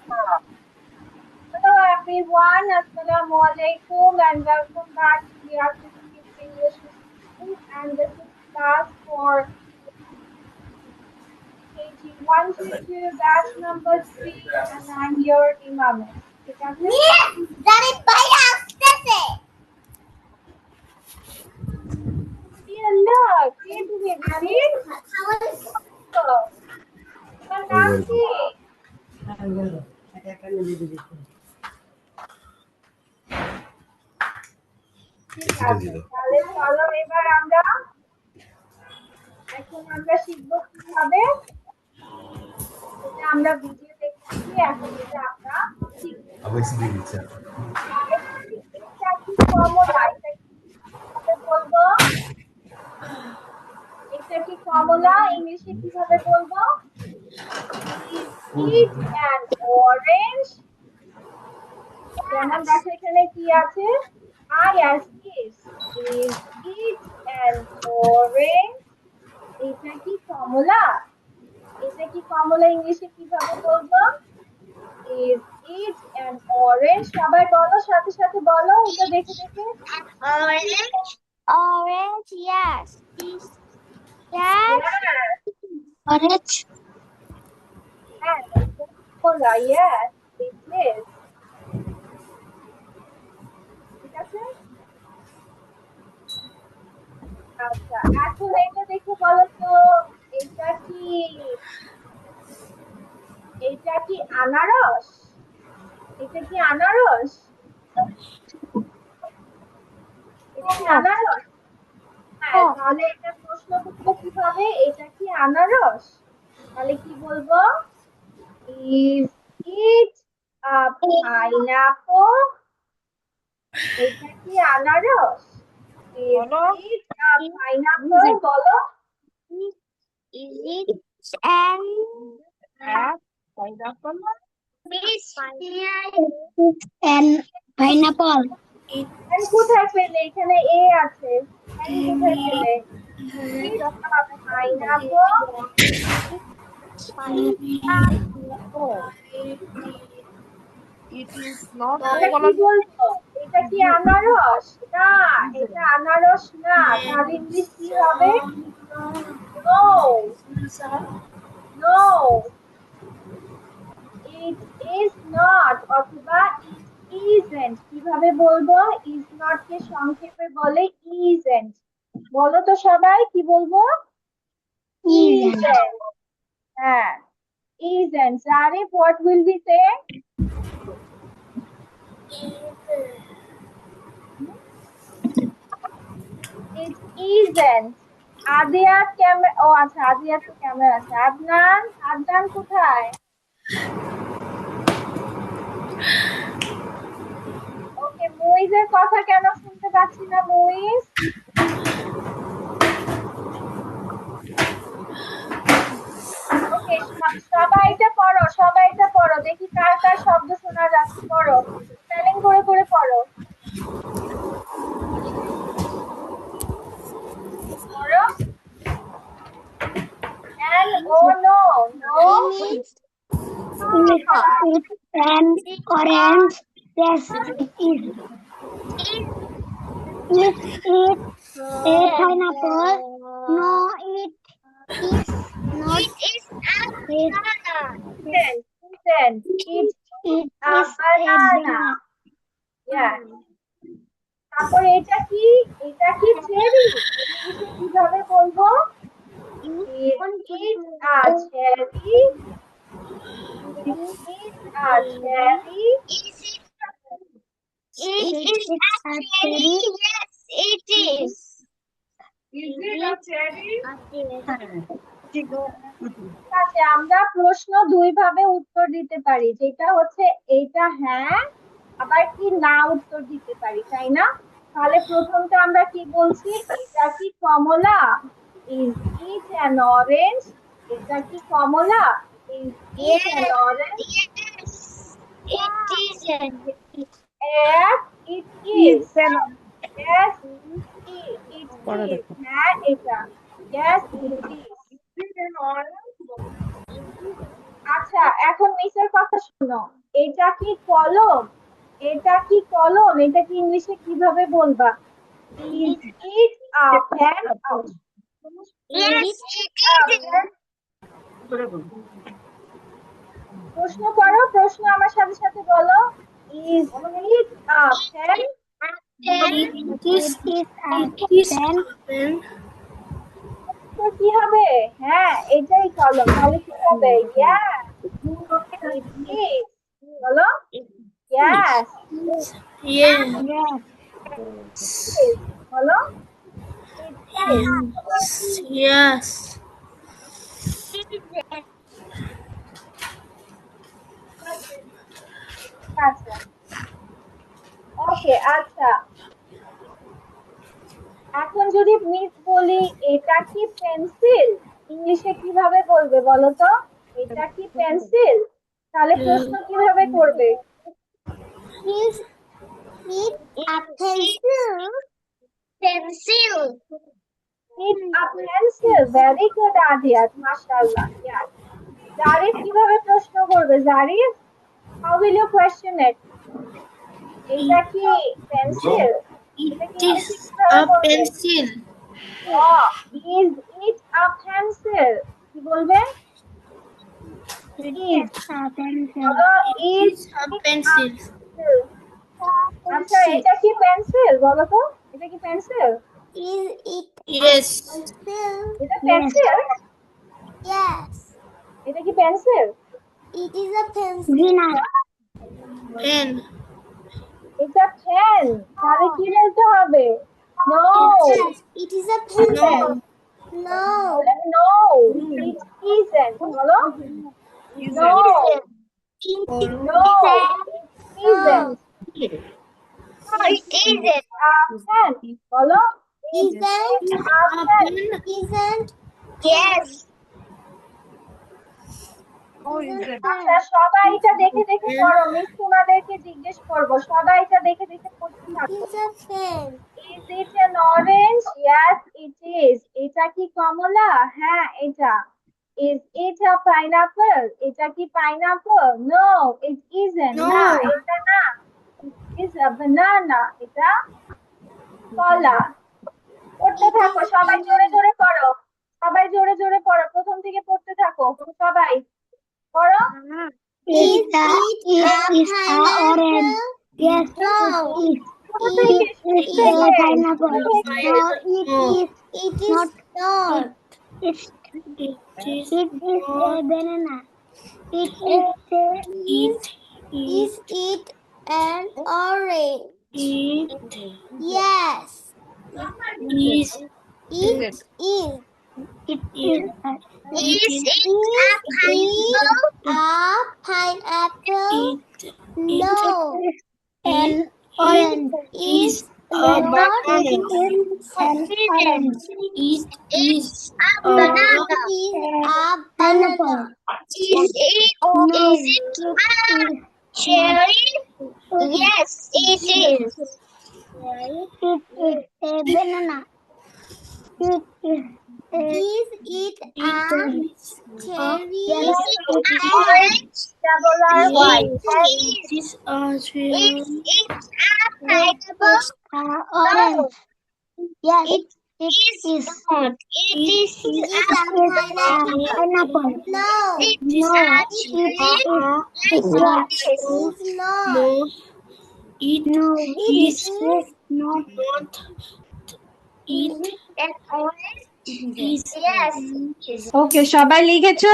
Hello everyone, Assalamu alaikum and welcome back to the Architect English Institute, and this is class for KG 1 to 2 batch number 3 and I'm your Imamis. ঠিক আছে? আল্লাহ, কে তুমি জানিস? তোমার নাম কি? ঠিক আছে, তাহলে চলো এবার এখন আমরা শিখবো কিভাবে এটা আমরা ভিডিও দেখেছি, এখন এটা আমরা শিখবো। এটা কি কমলা? এটা কিভাবে বলবো? এটা কি কমলা? ইংলিশে কিভাবে বলবো? Is it an orange? যেমন দেখো এখানে কি আছে? I as is. Is it an orange? এটা কি কমলা? এটা কি কমলা ইংলিশে কিভাবে বলবো? Is it an orange? সবাই বলো, সাথে সাথে বলো, এটা দেখে দেখে। Orange, yes. Is that orange? Yes, Kamala, yes, it is. ঠিক আছে? আচ্ছা, এখন এটা দেখে বলো তো, এটা কি আনারস? এটা কি আনারস? এটা কি আনারস? হ্যাঁ, তাহলে এটা প্রশ্ন করবো কিভাবে? এটা কি আনারস? তাহলে কি বলবো? Is it a pineapple? এটা কি আনারস? Is it a pineapple? বলো। Is it an pineapple? An pineapple. And কোথায় পেলে? এখানে এ আছে। And কোথায় পেলে? Is it a pineapple? It is not এটা কি বলবো? এটা কি আনারস? না, এটা আনারস না। তার ইংলিশ কি হবে? No, no, it is not অথবা it isn't। কিভাবে বলবো? is not কে সংক্ষেপে বলে isn't। বলো তো সবাই, কি বলবো? Isn't। হ্যাঁ, isn't। Zarif, what will we say? It isn't. আদিয়ার ক্যামেরা, ও আচ্ছা, আদিয়ার তো ক্যামেরা আছে। আদনান কোথায়? ওকে, মুইজের কথা কেন শুনতে পাচ্ছি না? মুইজ, ওকে, সবাই এটা পড়ো, দেখি কার কার শব্দ শোনা যাচ্ছে। পড়ো, স্পেলিং করে করে পড়ো। পড়ো। N O no, no. It's an orange. Yes, it is. Is it a pineapple? No, it is not. It is a banana. Listen, it It a is a banana. banana. Yeah. তারপর এটা কি? এটা কি cherry? ইংলিশে কিভাবে বলবো? Is it a cherry? Is it a cherry? It is a cherry. Yes, it is. Is it a cherry? ঠিক আছে, আমরা প্রশ্ন দুই ভাবে উত্তর দিতে পারি, যেটা হচ্ছে এইটা হ্যাঁ, আবার কি না উত্তর দিতে পারি, তাই না? তাহলে প্রথমটা আমরা কি বলছি? এটা কি কমলা? Is it an orange? এটা কি কমলা? Is it an orange? Yes, it is. Yes, it is. Yes, it is. হ্যাঁ, এটা। Yes, it is. Is it an orange? আচ্ছা, এখন মিসের কথা শোনো। এটা কি কলম? এটা কি কলম? এটা কি ইংলিশে কিভাবে বলবা? Is it a pen? Yes, প্রশ্ন করো, প্রশ্ন আমার সাথে সাথে বলো। Is it a pen? it is a pen. তো কি হবে? হ্যাঁ, এটাই কলম। তাহলে কি হবে? Yes, it is. বলো। Yes, Yes. it is. বলো। It is. Yes. আচ্ছা, ওকে, আচ্ছা। এখন যদি মিস বলি এটা কি পেন্সিল, ইংলিশে কিভাবে বলবে বলো তো? এটা কি পেন্সিল? তাহলে প্রশ্ন কিভাবে করবে? Is it a pencil? Pencil. It's a pencil. Very good, Adiyat. MashaAllah. Yes. Zarif কিভাবে প্রশ্ন করবে? Zarif, how will you question it? এটা কি পেন্সিল? এটা কি It is ইংলিশে কিভাবে a বলবে? pencil. Oh, is it a pencil? কি বলবে? Is. A pencil. বলো, is It's a it a pencil. pencil? আচ্ছা, এটা কি পেন্সিল বলো তো? এটা কি pencil? Is it Yes. pencil? এটা পেন্সিল? Yes. এটা কি pencil? It is a pencil. Pen. এটা পেন। তাহলে কি বলতে হবে? No. Yes, it is a pencil. No. No, it isn't. বলো। No, no, it isn't. It isn't. A pen. বলো। Isn't. A pen. Isn't. Yes. Oh, is it? আচ্ছা, সবাই এটা দেখে দেখে পড়ো। মিস তোমাদেরকে জিজ্ঞেস করবো। সবাই এটা দেখে দেখে পড়তে থাকো। It's a pen. Is it an orange? Yes, it is. এটা কি কমলা? হ্যাঁ, এটা। Is it a pineapple? এটা কি pineapple? No, it isn't. No. না, এটা না। It is a banana. এটা কলা। পড়তে থাকো, সবাই জোরে জোরে পড়ো। সবাই জোরে জোরে পড়ো। প্রথম থেকে পড়তে থাকো। সবাই পড়ো। Is it a orange? Yes, no. ছোট থেকে, শুরু It is থেকে। a pineapple. শুরু থেকে। No, it is not. It's It is it is a banana. It is a it. is it an orange? It Yes. is. It is. It is. A pineapple? It No. An orange is a not banana. an orange. It is a It is a pineapple. Is it Cherry? Yes, it is. It is a banana. It is it a cherry? Orange? Double R Y. It is a cherry. Pineapple? Orange. Yes, it is. It is a pineapple. No. It is No. a It is not. No. It is not. not. It An orange? is. Yes. ওকে, সবাই লিখেছো?